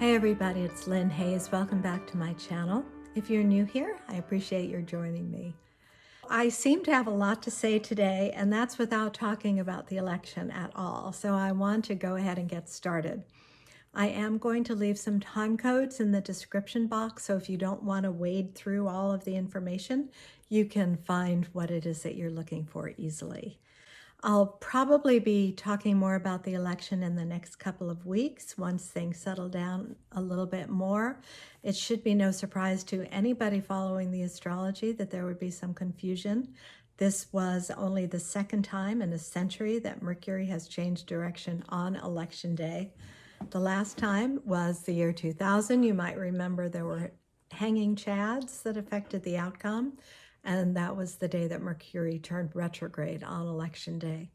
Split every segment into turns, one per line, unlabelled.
Hey everybody, it's Lynn Hayes. Welcome back to my channel. If you're new here, I appreciate your joining me. I seem to have a lot to say today, and that's without talking about the election at all. So I want to go ahead and get started. I am going to leave some time codes in the description box, so if you don't want to wade through all of the information, you can find what it is that you're looking for easily. I'll probably be talking more about the election in the next couple of weeks once things settle down a little bit more. It should be no surprise to anybody following the astrology that there would be some confusion. This was only the second time in a century that Mercury has changed direction on election day. The last time was the year 2000. You might remember there were hanging chads that affected the outcome. And that was the day that Mercury turned retrograde on election day.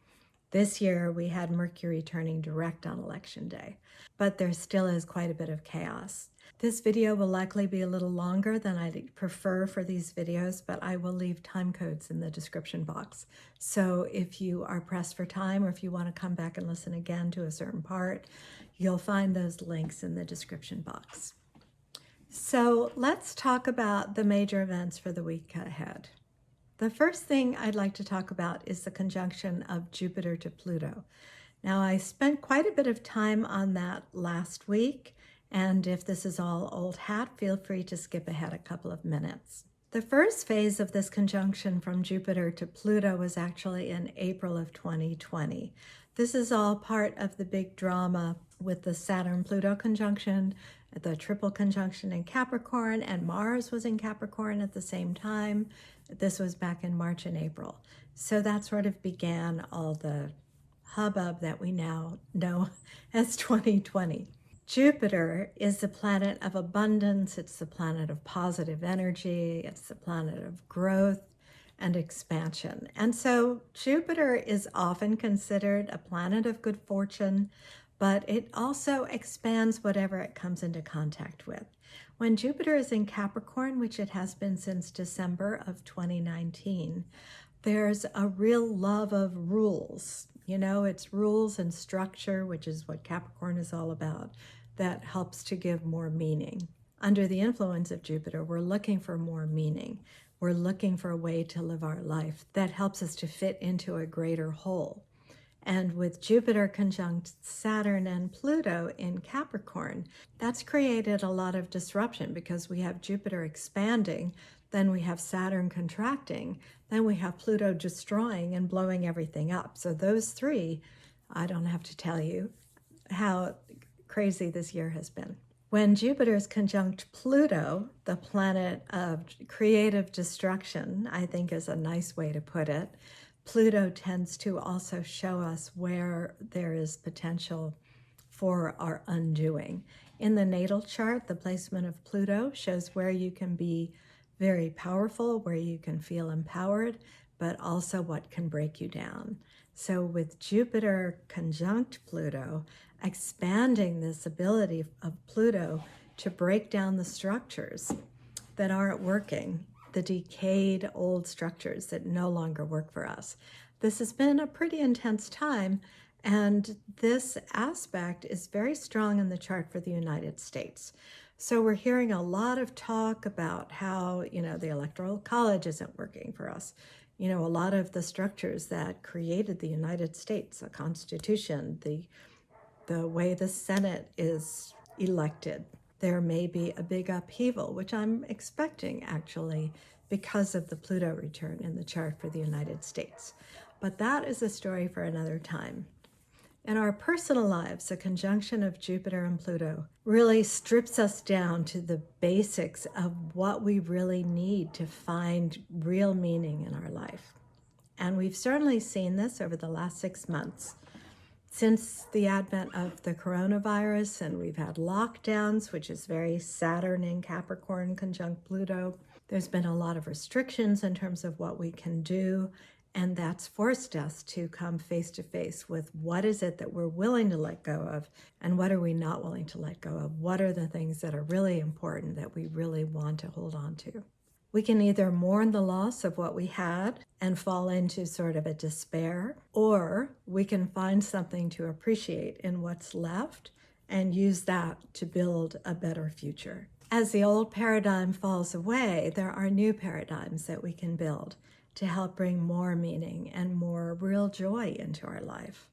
This year, we had Mercury turning direct on election day, but there still is quite a bit of chaos. This video will likely be a little longer than I'd prefer for these videos, but I will leave time codes in the description box. So if you are pressed for time or if you want to come back and listen again to a certain part, you'll find those links in the description box. So let's talk about the major events for the week ahead. The first thing I'd like to talk about is the conjunction of Jupiter to Pluto. Now, I spent quite a bit of time on that last week, and if this is all old hat, feel free to skip ahead a couple of minutes. The first phase of this conjunction from Jupiter to Pluto was actually in April of 2020. This is all part of the big drama with the Saturn-Pluto conjunction, the triple conjunction in Capricorn, and Mars was in Capricorn at the same time. This was back in March and April. So that sort of began all the hubbub that we now know as 2020. Jupiter is the planet of abundance. It's the planet of positive energy. It's the planet of growth and expansion. And so Jupiter is often considered a planet of good fortune, but it also expands whatever it comes into contact with. When Jupiter is in Capricorn, which it has been since December of 2019, there's a real love of rules. You know, it's rules and structure, which is what Capricorn is all about, that helps to give more meaning. Under the influence of Jupiter, we're looking for more meaning. We're looking for a way to live our life that helps us to fit into a greater whole. And with Jupiter conjunct Saturn and Pluto in Capricorn, that's created a lot of disruption because we have Jupiter expanding, then we have Saturn contracting, then we have Pluto destroying and blowing everything up. So those three, I don't have to tell you how crazy this year has been. When Jupiter is conjunct Pluto, the planet of creative destruction, I think is a nice way to put it, Pluto tends to also show us where there is potential for our undoing. In the natal chart, the placement of Pluto shows where you can be very powerful, where you can feel empowered, but also what can break you down. So with Jupiter conjunct Pluto, expanding this ability of Pluto to break down the structures that aren't working, the decayed old structures that no longer work for us. This has been a pretty intense time, and this aspect is very strong in the chart for the United States. So we're hearing a lot of talk about how, the Electoral College isn't working for us. A lot of the structures that created the United States, the Constitution, the way the Senate is elected, there may be a big upheaval, which I'm expecting actually because of the Pluto return in the chart for the United States. But that is a story for another time. In our personal lives, the conjunction of Jupiter and Pluto really strips us down to the basics of what we really need to find real meaning in our life. And we've certainly seen this over the last 6 months. Since the advent of the coronavirus, and we've had lockdowns, which is very Saturn in Capricorn conjunct Pluto, there's been a lot of restrictions in terms of what we can do, and that's forced us to come face to face with what is it that we're willing to let go of, and what are we not willing to let go of? What are the things that are really important that we really want to hold on to? We can either mourn the loss of what we had and fall into sort of a despair, or we can find something to appreciate in what's left and use that to build a better future. As the old paradigm falls away, there are new paradigms that we can build to help bring more meaning and more real joy into our life.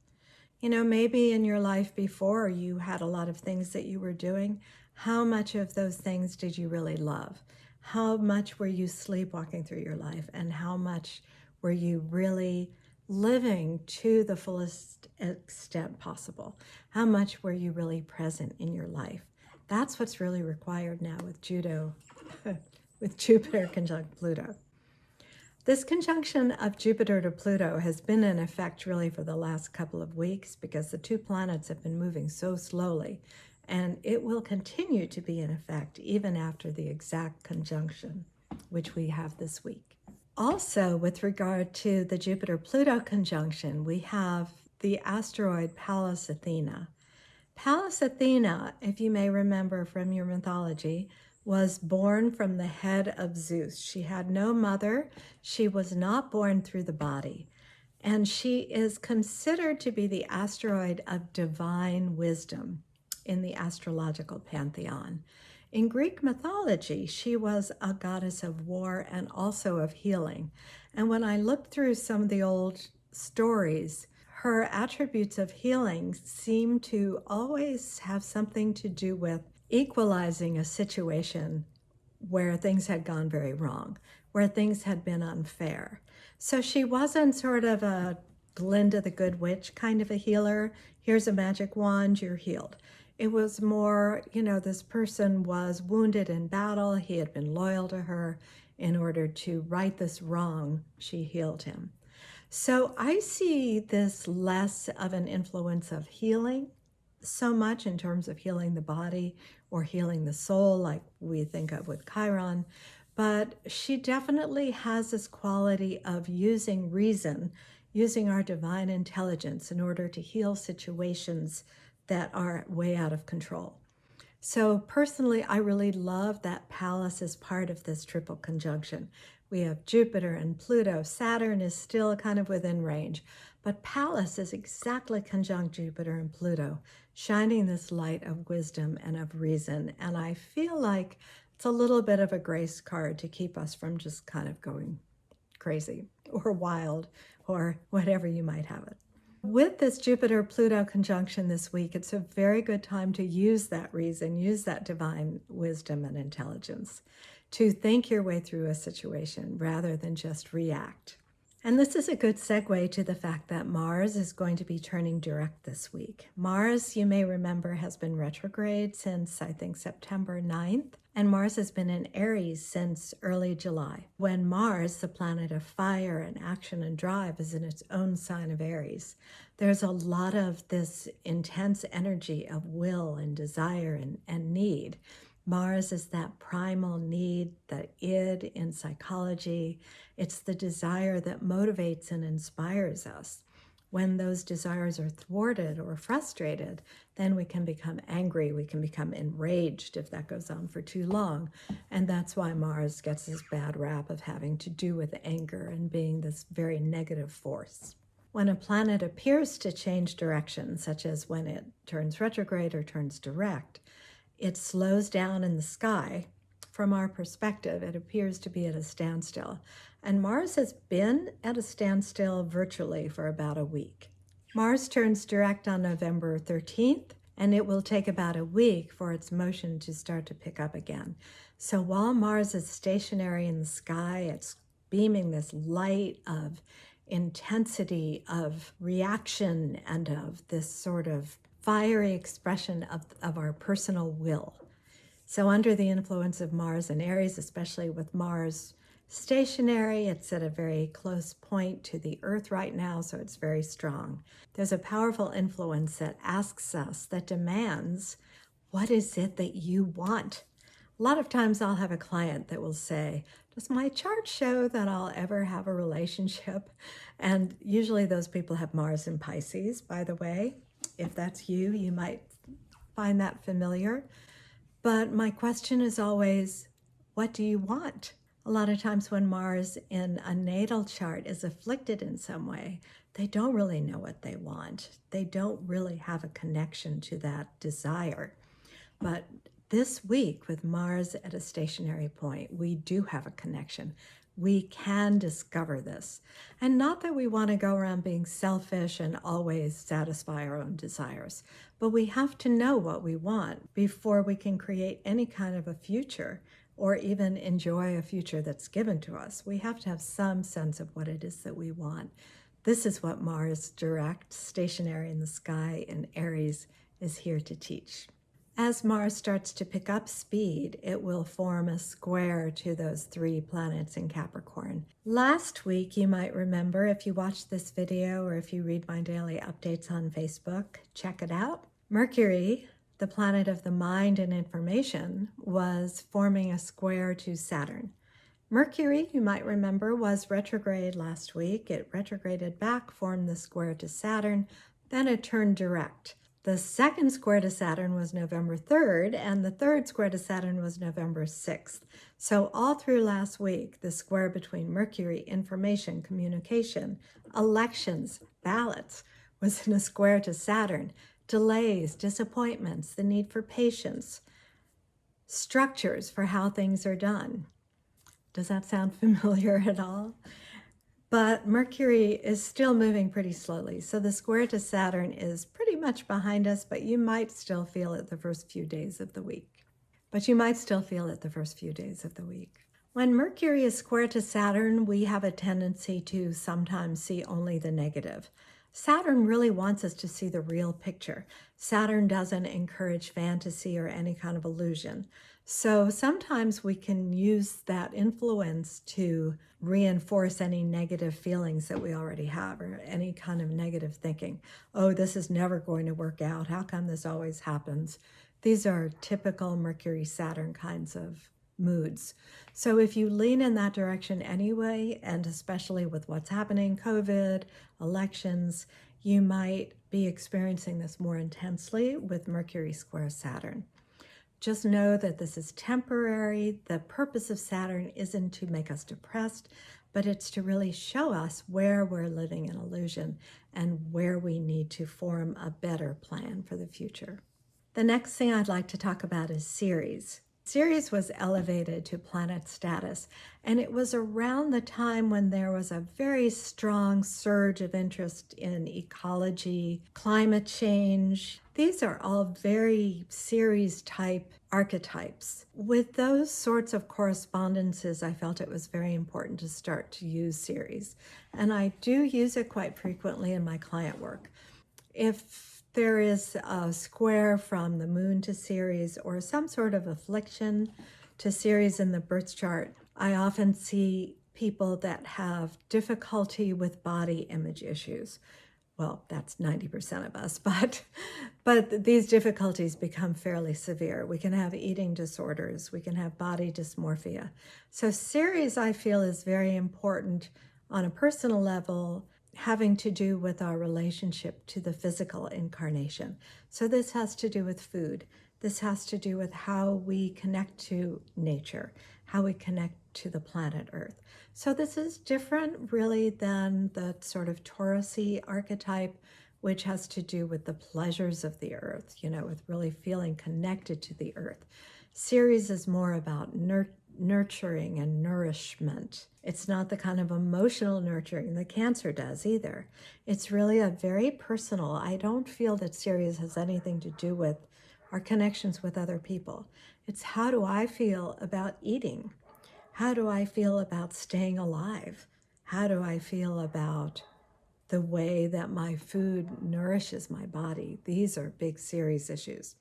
You know, maybe in your life before you had a lot of things that you were doing. How much of those things did you really love? How much were you sleepwalking through your life? And how much were you really living to the fullest extent possible? How much were you really present in your life? That's what's really required now with with Jupiter conjunct Pluto. This conjunction of Jupiter to Pluto has been in effect really for the last couple of weeks because the two planets have been moving so slowly, and it will continue to be in effect even after the exact conjunction, which we have this week. Also, with regard to the Jupiter-Pluto conjunction, we have the asteroid Pallas Athena. Pallas Athena, if you may remember from your mythology, was born from the head of Zeus. She had no mother. She was not born through the body. And she is considered to be the asteroid of divine wisdom in the astrological pantheon. In Greek mythology, she was a goddess of war and also of healing. And when I looked through some of the old stories, her attributes of healing seem to always have something to do with equalizing a situation where things had gone very wrong, where things had been unfair. So she wasn't sort of a Glinda the Good Witch kind of a healer. Here's a magic wand, you're healed. It was more, you know, this person was wounded in battle. He had been loyal to her. In order to right this wrong, she healed him. So I see this less of an influence of healing so much in terms of healing the body or healing the soul like we think of with Chiron, but she definitely has this quality of using reason, using our divine intelligence in order to heal situations that are way out of control. So personally, I really love that Pallas is part of this triple conjunction. We have Jupiter and Pluto. Saturn is still kind of within range, but Pallas is exactly conjunct Jupiter and Pluto, shining this light of wisdom and of reason. And I feel like it's a little bit of a grace card to keep us from just kind of going crazy or wild or whatever you might have it. With this Jupiter-Pluto conjunction this week, it's a very good time to use that reason, use that divine wisdom and intelligence to think your way through a situation rather than just react. And this is a good segue to the fact that Mars is going to be turning direct this week. Mars, you may remember, has been retrograde since, I think, September 9th, and Mars has been in Aries since early July. When Mars, the planet of fire and action and drive, is in its own sign of Aries, there's a lot of this intense energy of will and desire and need. Mars is that primal need, the id in psychology. It's the desire that motivates and inspires us. When those desires are thwarted or frustrated, then we can become angry, we can become enraged if that goes on for too long. And that's why Mars gets this bad rap of having to do with anger and being this very negative force. When a planet appears to change direction, such as when it turns retrograde or turns direct, it slows down in the sky. From our perspective, it appears to be at a standstill. And Mars has been at a standstill virtually for about a week. Mars turns direct on November 13th, and it will take about a week for its motion to start to pick up again. So while Mars is stationary in the sky, it's beaming this light of intensity, of reaction, and of this sort of fiery expression of our personal will. So under the influence of Mars and Aries, especially with Mars stationary, it's at a very close point to the Earth right now, so it's very strong. There's a powerful influence that asks us, that demands, what is it that you want? A lot of times I'll have a client that will say, does my chart show that I'll ever have a relationship? And usually those people have Mars in Pisces, by the way. If that's you, you might find that familiar. But my question is always, what do you want? A lot of times when Mars in a natal chart is afflicted in some way, they don't really know what they want. They don't really have a connection to that desire. But this week with Mars at a stationary point, we do have a connection. We can discover this. And not that we want to go around being selfish and always satisfy our own desires, but we have to know what we want before we can create any kind of a future or even enjoy a future that's given to us. We have to have some sense of what it is that we want. This is what Mars direct, stationary in the sky in Aries is here to teach. As Mars starts to pick up speed, it will form a square to those 3 planets in Capricorn. Last week, you might remember, if you watched this video or if you read my daily updates on Facebook, check it out. Mercury, the planet of the mind and information, was forming a square to Saturn. Mercury, you might remember, was retrograde last week. It retrograded back, formed the square to Saturn, then it turned direct. The second square to Saturn was November 3rd, and the third square to Saturn was November 6th. So all through last week, the square between Mercury, information, communication, elections, ballots, was in a square to Saturn. Delays, disappointments, the need for patience, structures for how things are done. Does that sound familiar at all? But Mercury is still moving pretty slowly. So the square to Saturn is pretty much behind us, but you might still feel it the first few days of the week. When Mercury is square to Saturn, we have a tendency to sometimes see only the negative. Saturn really wants us to see the real picture. Saturn doesn't encourage fantasy or any kind of illusion. So sometimes we can use that influence to reinforce any negative feelings that we already have or any kind of negative thinking. Oh, this is never going to work out. How come this always happens? These are typical Mercury-Saturn kinds of moods. So if you lean in that direction anyway, and especially with what's happening, COVID, elections, you might be experiencing this more intensely with Mercury square Saturn. Just know that this is temporary. The purpose of Saturn isn't to make us depressed, but it's to really show us where we're living in illusion and where we need to form a better plan for the future. The next thing I'd like to talk about is Ceres. Ceres was elevated to planet status, and it was around the time when there was a very strong surge of interest in ecology, climate change. These are all very Ceres-type archetypes. With those sorts of correspondences, I felt it was very important to start to use Ceres, and I do use it quite frequently in my client work. If there is a square from the moon to Ceres or some sort of affliction to Ceres in the birth chart, I often see people that have difficulty with body image issues. Well, that's 90% of us, but these difficulties become fairly severe. We can have eating disorders. We can have body dysmorphia. So Ceres, I feel, is very important on a personal level, having to do with our relationship to the physical incarnation. So this has to do with food. This has to do with how we connect to nature, how we connect to the planet Earth. So this is different really than the sort of Taurus-y archetype, which has to do with the pleasures of the Earth, with really feeling connected to the Earth. Ceres is more about nurturing and nourishment. It's not the kind of emotional nurturing that Cancer does either. It's really a very personal. I don't feel that Ceres has anything to do with our connections with other people. It's how do I feel about eating? How do I feel about staying alive? How do I feel about the way that my food nourishes my body? These are big Ceres issues.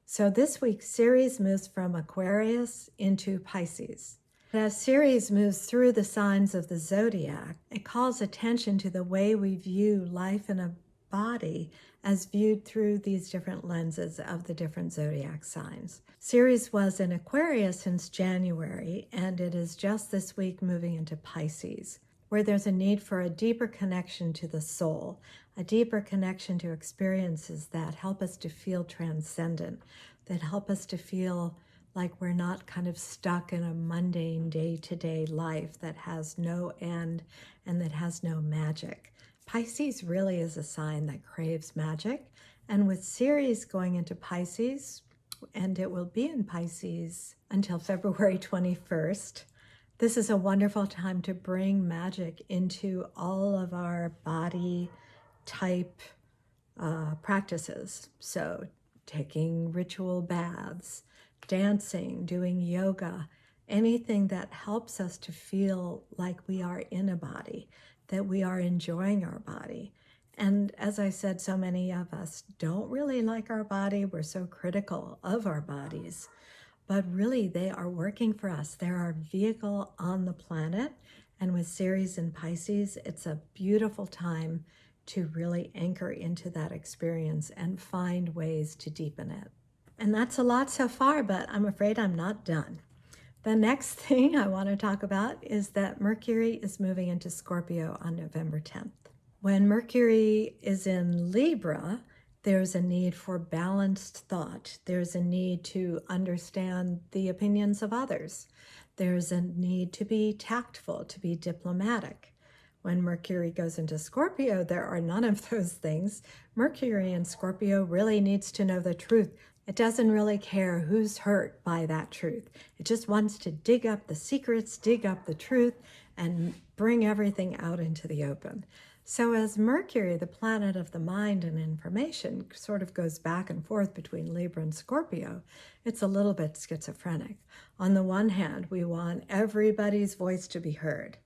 So this week, Ceres moves from Aquarius into Pisces. As Ceres moves through the signs of the zodiac, it calls attention to the way we view life in a body as viewed through these different lenses of the different zodiac signs. Ceres was in Aquarius since January, and it is just this week moving into Pisces, where there's a need for a deeper connection to the soul, a deeper connection to experiences that help us to feel transcendent, that help us to feel like we're not kind of stuck in a mundane day-to-day life that has no end and that has no magic. Pisces really is a sign that craves magic. And with Ceres going into Pisces, and it will be in Pisces until February 21st, this is a wonderful time to bring magic into all of our body type practices. So taking ritual baths, dancing, doing yoga, anything that helps us to feel like we are in a body, that we are enjoying our body. And as I said, so many of us don't really like our body. We're so critical of our bodies, but really they are working for us. They're our vehicle on the planet. And with Ceres and Pisces, it's a beautiful time to really anchor into that experience and find ways to deepen it. And that's a lot so far, but I'm afraid I'm not done. The next thing I want to talk about is that Mercury is moving into Scorpio on November 10th. When Mercury is in Libra, there's a need for balanced thought. There's a need to understand the opinions of others. There's a need to be tactful, to be diplomatic. When Mercury goes into Scorpio, there are none of those things. Mercury in Scorpio really needs to know the truth. It doesn't really care who's hurt by that truth. It just wants to dig up the secrets, dig up the truth, and bring everything out into the open. So as Mercury, the planet of the mind and information, sort of goes back and forth between Libra and Scorpio, it's a little bit schizophrenic. On the one hand, we want everybody's voice to be heard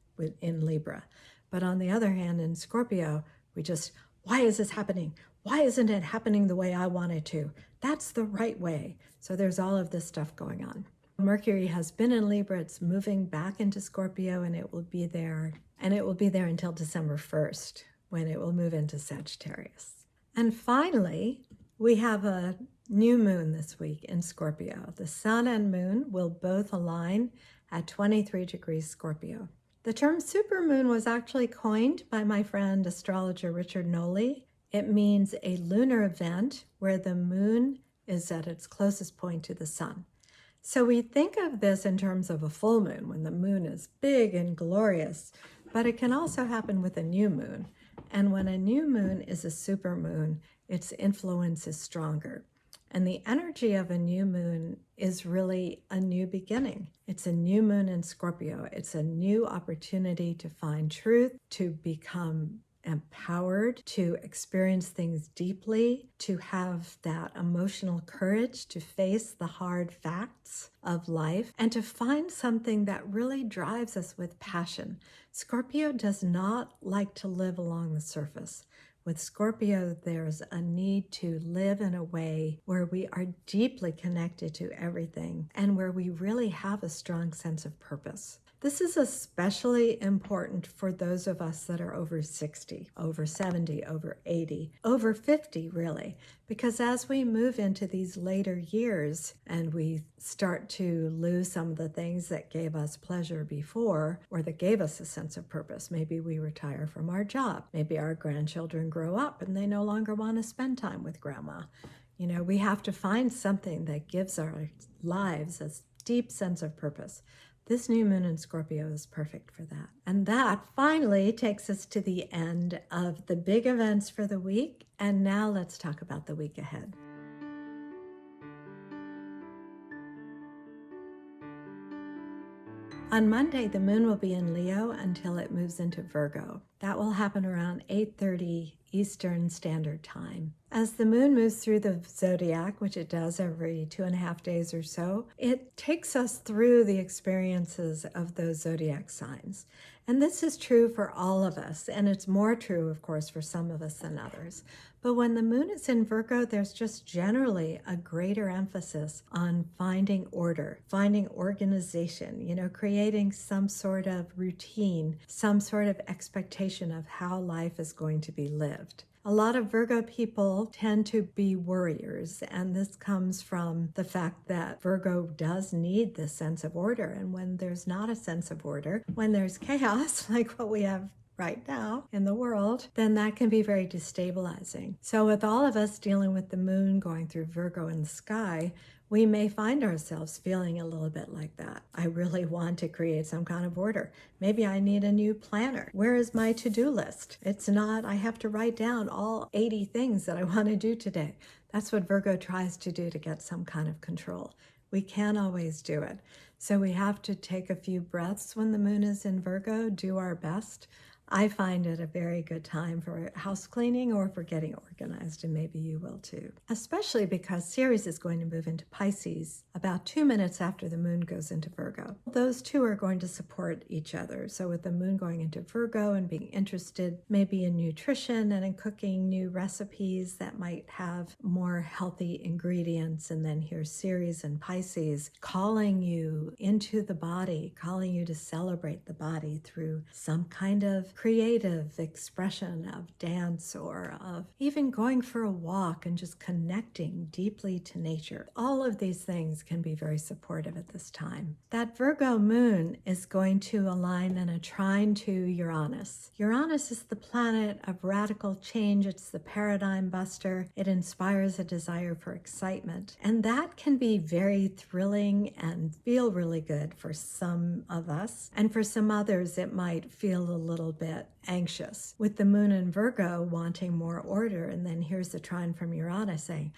in Libra. But on the other hand, in Scorpio, why is this happening? Why isn't it happening the way I want it to? That's the right way. So there's all of this stuff going on. Mercury has been in Libra. It's moving back into Scorpio, and it will be there. And it will be there until December 1st, when it will move into Sagittarius. And finally, we have a new moon this week in Scorpio. The sun and moon will both align at 23 degrees Scorpio. The term supermoon was actually coined by my friend astrologer Richard Nolly. It means a lunar event where the moon is at its closest point to the sun. So we think of this in terms of a full moon, when the moon is big and glorious, but it can also happen with a new moon. And when a new moon is a supermoon, its influence is stronger. And the energy of a new moon is really a new beginning. It's a new moon in Scorpio. It's a new opportunity to find truth, to become empowered, to experience things deeply, to have that emotional courage to face the hard facts of life, and to find something that really drives us with passion. Scorpio does not like to live along the surface. With Scorpio, there's a need to live in a way where we are deeply connected to everything and where we really have a strong sense of purpose. This is especially important for those of us that are over 60, over 70, over 80, over 50 really, because as we move into these later years and we start to lose some of the things that gave us pleasure before or that gave us a sense of purpose, maybe we retire from our job, maybe our grandchildren grow up and they no longer want to spend time with grandma. You know, we have to find something that gives our lives a deep sense of purpose. This new moon in Scorpio is perfect for that. And that finally takes us to the end of the big events for the week. And now let's talk about the week ahead. On Monday, the moon will be in Leo until it moves into Virgo. That will happen around 8:30 Eastern Standard Time. As the moon moves through the zodiac, which it does every 2.5 days or so, it takes us through the experiences of those zodiac signs. And this is true for all of us, and it's more true, of course, for some of us than others. But when the moon is in Virgo, there's just generally a greater emphasis on finding order, finding organization, creating some sort of routine, some sort of expectation of how life is going to be lived. A lot of Virgo people tend to be worriers, and this comes from the fact that Virgo does need this sense of order. And when there's not a sense of order, when there's chaos, like what we have right now in the world, then that can be very destabilizing. So with all of us dealing with the moon going through Virgo in the sky, we may find ourselves feeling a little bit like that. I really want to create some kind of order. Maybe I need a new planner. Where is my to-do list? It's not, I have to write down all 80 things that I want to do today. That's what Virgo tries to do to get some kind of control. We can't always do it. So we have to take a few breaths when the moon is in Virgo, do our best. I find it a very good time for house cleaning or for getting organized, and maybe you will too. Especially because Ceres is going to move into Pisces about 2 minutes after the moon goes into Virgo. Those two are going to support each other. So with the moon going into Virgo and being interested maybe in nutrition and in cooking new recipes that might have more healthy ingredients, and then here's Ceres and Pisces calling you into the body, calling you to celebrate the body through some kind of creative expression of dance or of even going for a walk and just connecting deeply to nature. All of these things can be very supportive at this time. That Virgo moon is going to align in a trine to Uranus. Uranus is the planet of radical change. It's the paradigm buster. It inspires a desire for excitement. And that can be very thrilling and feel really good for some of us. And for some others, it might feel a little bit anxious. With the moon in Virgo wanting more order, and then here's the trine from Uranus saying,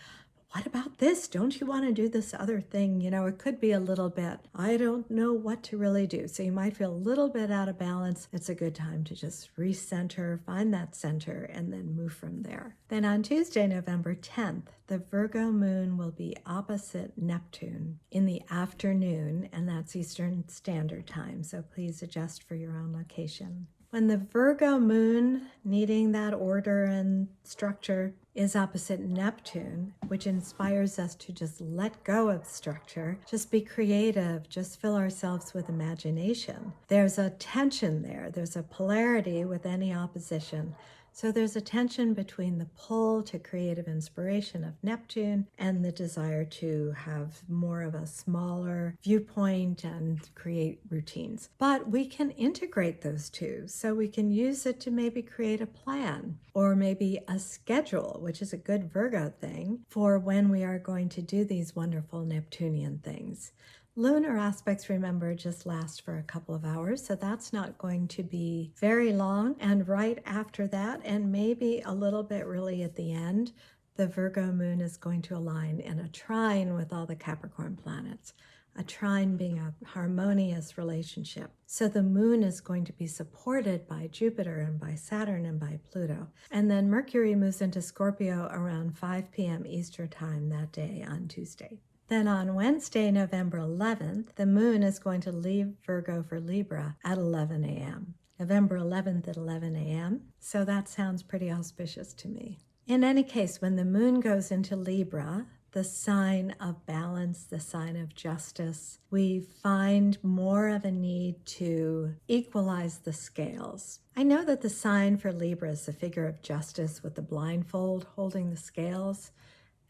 what about this? Don't you want to do this other thing? You know, it could be a little bit, I don't know what to really do. So you might feel a little bit out of balance. It's a good time to just recenter, find that center, and then move from there. Then on Tuesday, November 10th, the Virgo moon will be opposite Neptune in the afternoon, and that's Eastern Standard Time. So please adjust for your own location. When the Virgo moon, needing that order and structure, is opposite Neptune, which inspires us to just let go of structure, just be creative, just fill ourselves with imagination. There's a tension there. There's a polarity with any opposition. So there's a tension between the pull to creative inspiration of Neptune and the desire to have more of a smaller viewpoint and create routines. But we can integrate those two. So we can use it to maybe create a plan or maybe a schedule, which is a good Virgo thing, for when we are going to do these wonderful Neptunian things. Lunar aspects, remember, just last for a couple of hours, so that's not going to be very long. And right after that, and maybe a little bit really at the end, the Virgo moon is going to align in a trine with all the Capricorn planets, a trine being a harmonious relationship. So the moon is going to be supported by Jupiter and by Saturn and by Pluto. And then Mercury moves into Scorpio around 5 p.m. Eastern time that day on Tuesday. Then on Wednesday, November 11th, the moon is going to leave Virgo for Libra at 11 a.m. November 11th at 11 a.m. So that sounds pretty auspicious to me. In any case, when the moon goes into Libra, the sign of balance, the sign of justice, we find more of a need to equalize the scales. I know that the sign for Libra is the figure of justice with the blindfold holding the scales.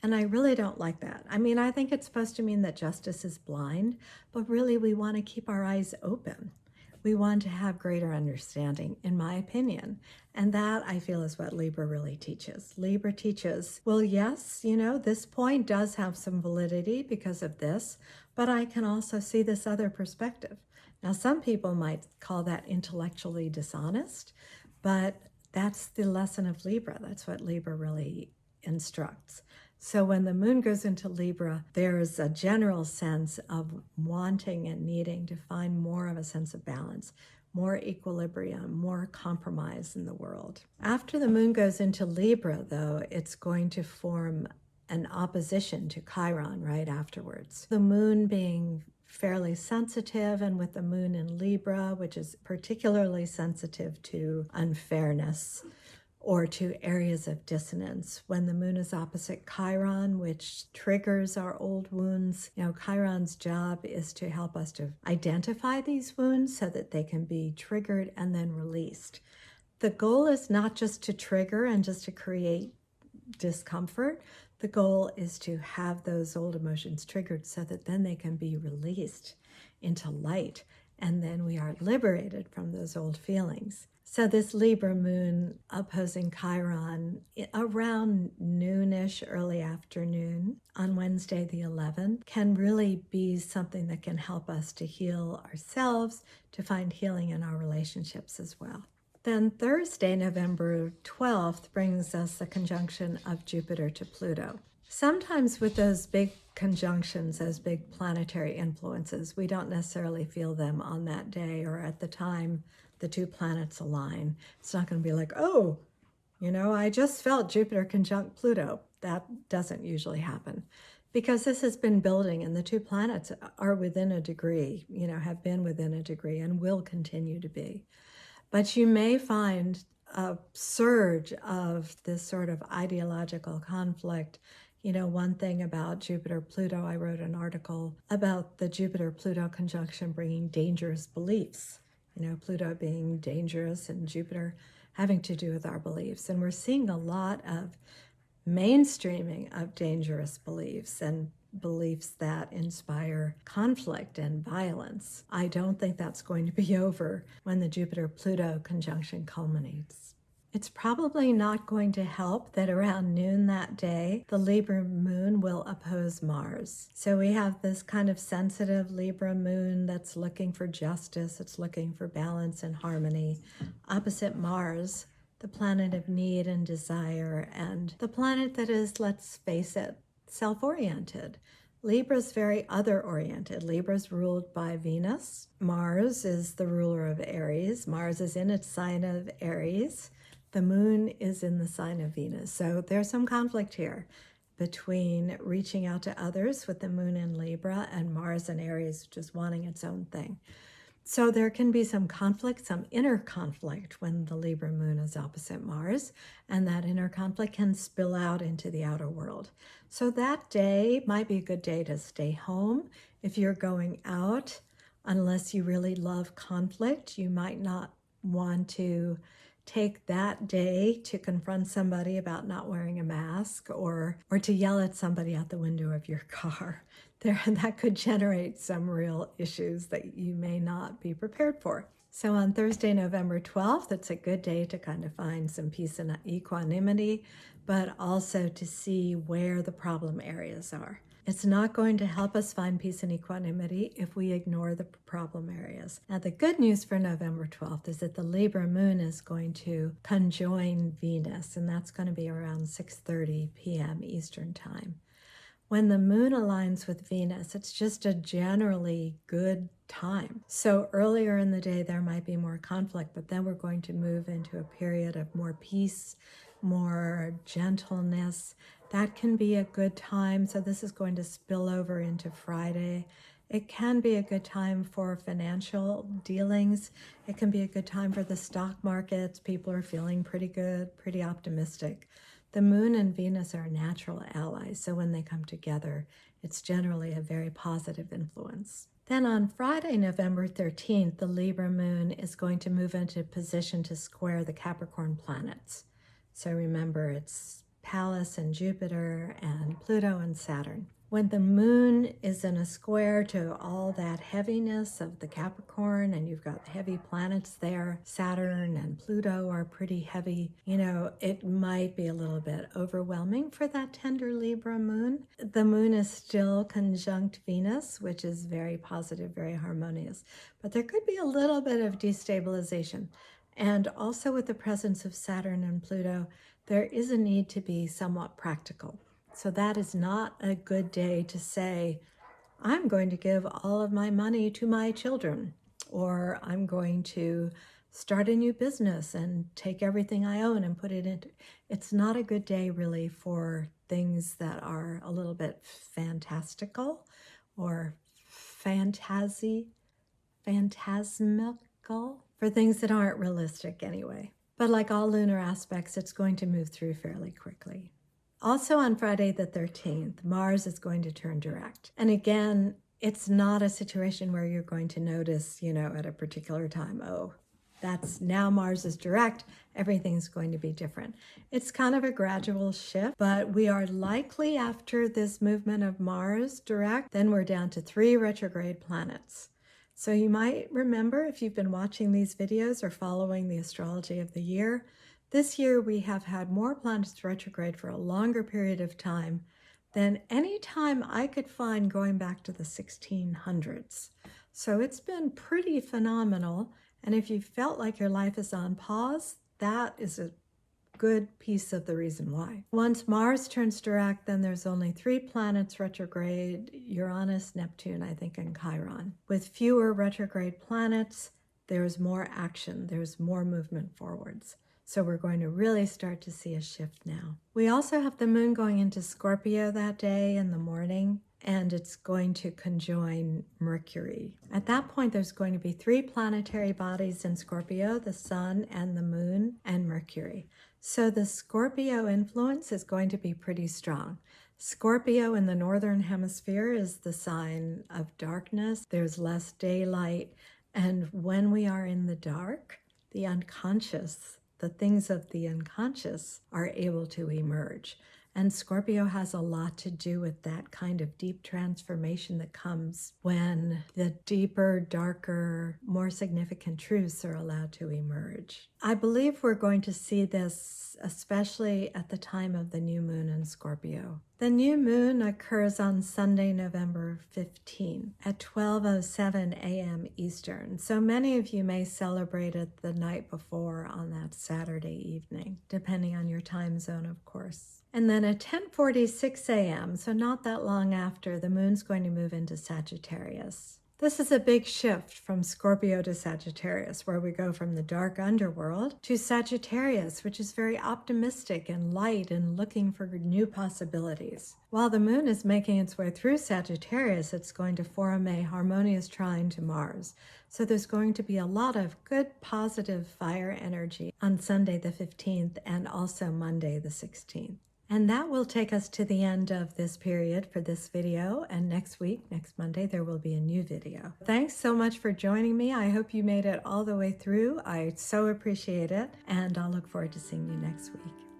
And I really don't like that. I mean, I think it's supposed to mean that justice is blind, but really we want to keep our eyes open. We want to have greater understanding, in my opinion. And that, I feel, is what Libra really teaches. Libra teaches, well, yes, you know, this point does have some validity because of this, but I can also see this other perspective. Now, some people might call that intellectually dishonest, but that's the lesson of Libra. That's what Libra really instructs. So when the moon goes into Libra, there's a general sense of wanting and needing to find more of a sense of balance, more equilibrium, more compromise in the world. After the moon goes into Libra, though, it's going to form an opposition to Chiron right afterwards. The moon being fairly sensitive, and with the moon in Libra, which is particularly sensitive to unfairness, or to areas of dissonance. When the moon is opposite Chiron, which triggers our old wounds, you know, Chiron's job is to help us to identify these wounds so that they can be triggered and then released. The goal is not just to trigger and just to create discomfort. The goal is to have those old emotions triggered so that then they can be released into light and then we are liberated from those old feelings. So this Libra moon opposing Chiron around noonish, early afternoon on Wednesday the 11th can really be something that can help us to heal ourselves, to find healing in our relationships as well. Then Thursday, November 12th, brings us the conjunction of Jupiter to Pluto. Sometimes with those big conjunctions, those big planetary influences, we don't necessarily feel them on that day or at the time the two planets align. It's not going to be like, oh, I just felt Jupiter conjunct Pluto. That doesn't usually happen because this has been building and the two planets are within a degree, have been within a degree and will continue to be. But you may find a surge of this sort of ideological conflict. One thing about Jupiter-Pluto, I wrote an article about the Jupiter-Pluto conjunction bringing dangerous beliefs. Pluto being dangerous and Jupiter having to do with our beliefs. And we're seeing a lot of mainstreaming of dangerous beliefs and beliefs that inspire conflict and violence. I don't think that's going to be over when the Jupiter-Pluto conjunction culminates. It's probably not going to help that around noon that day, the Libra moon will oppose Mars. So we have this kind of sensitive Libra moon that's looking for justice, it's looking for balance and harmony, opposite Mars, the planet of need and desire, and the planet that is, let's face it, self-oriented. Libra's very other-oriented. Libra's ruled by Venus. Mars is the ruler of Aries. Mars is in its sign of Aries. The moon is in the sign of Venus. So there's some conflict here between reaching out to others with the moon in Libra and Mars in Aries just wanting its own thing. So there can be some conflict, some inner conflict when the Libra moon is opposite Mars, and that inner conflict can spill out into the outer world. So that day might be a good day to stay home. If you're going out, unless you really love conflict, you might not want to take that day to confront somebody about not wearing a mask or to yell at somebody out the window of your car. That could generate some real issues that you may not be prepared for. So on Thursday, November 12th, it's a good day to kind of find some peace and equanimity, but also to see where the problem areas are. It's not going to help us find peace and equanimity if we ignore the problem areas. Now, the good news for November 12th is that the Libra moon is going to conjoin Venus, and that's going to be around 6:30 p.m. Eastern time. When the moon aligns with Venus, it's just a generally good time. So earlier in the day, there might be more conflict, but then we're going to move into a period of more peace, more gentleness. That can be a good time. So this is going to spill over into Friday. It can be a good time for financial dealings. It can be a good time for the stock markets. People are feeling pretty good, pretty optimistic. The moon and Venus are natural allies, so when they come together, it's generally a very positive influence. Then on Friday, November 13th, the Libra moon is going to move into position to square the Capricorn planets. So remember, it's Pallas and Jupiter and Pluto and Saturn. When the moon is in a square to all that heaviness of the Capricorn, and you've got heavy planets there, Saturn and Pluto are pretty heavy, it might be a little bit overwhelming for that tender Libra moon. The moon is still conjunct Venus, which is very positive, very harmonious, but there could be a little bit of destabilization. And also with the presence of Saturn and Pluto, there is a need to be somewhat practical. So that is not a good day to say, I'm going to give all of my money to my children, or I'm going to start a new business and take everything I own and put it into. It's not a good day really for things that are a little bit fantastical or phantasmical, for things that aren't realistic anyway. But like all lunar aspects, it's going to move through fairly quickly. Also on Friday the 13th, Mars is going to turn direct. And again, it's not a situation where you're going to notice, at a particular time, that's now Mars is direct, everything's going to be different. It's kind of a gradual shift, but we are likely after this movement of Mars direct, then we're down to 3 retrograde planets. So you might remember, if you've been watching these videos or following the astrology of the year, this year we have had more planets retrograde for a longer period of time than any time I could find going back to the 1600s. So it's been pretty phenomenal. And if you felt like your life is on pause, that is a good piece of the reason why. Once Mars turns direct, then there's only 3 planets retrograde: Uranus, Neptune, I think, and Chiron. With fewer retrograde planets, there's more action, there's more movement forwards. So we're going to really start to see a shift now. We also have the moon going into Scorpio that day in the morning, and it's going to conjoin Mercury. At that point, there's going to be 3 planetary bodies in Scorpio: the sun and the moon and Mercury. So the Scorpio influence is going to be pretty strong. Scorpio in the northern hemisphere is the sign of darkness. There's less daylight. And when we are in the dark, the unconscious, the things of the unconscious, are able to emerge. And Scorpio has a lot to do with that kind of deep transformation that comes when the deeper, darker, more significant truths are allowed to emerge. I believe we're going to see this especially at the time of the new moon in Scorpio. The new moon occurs on Sunday, November 15 at 12:07 a.m. Eastern. So many of you may celebrate it the night before on that Saturday evening, depending on your time zone, of course. And then at 10:46 a.m., so not that long after, the moon's going to move into Sagittarius. This is a big shift from Scorpio to Sagittarius, where we go from the dark underworld to Sagittarius, which is very optimistic and light and looking for new possibilities. While the moon is making its way through Sagittarius, it's going to form a harmonious trine to Mars. So there's going to be a lot of good, positive fire energy on Sunday the 15th and also Monday the 16th. And that will take us to the end of this period for this video. And next week, next Monday, there will be a new video. Thanks so much for joining me. I hope you made it all the way through. I so appreciate it. And I'll look forward to seeing you next week.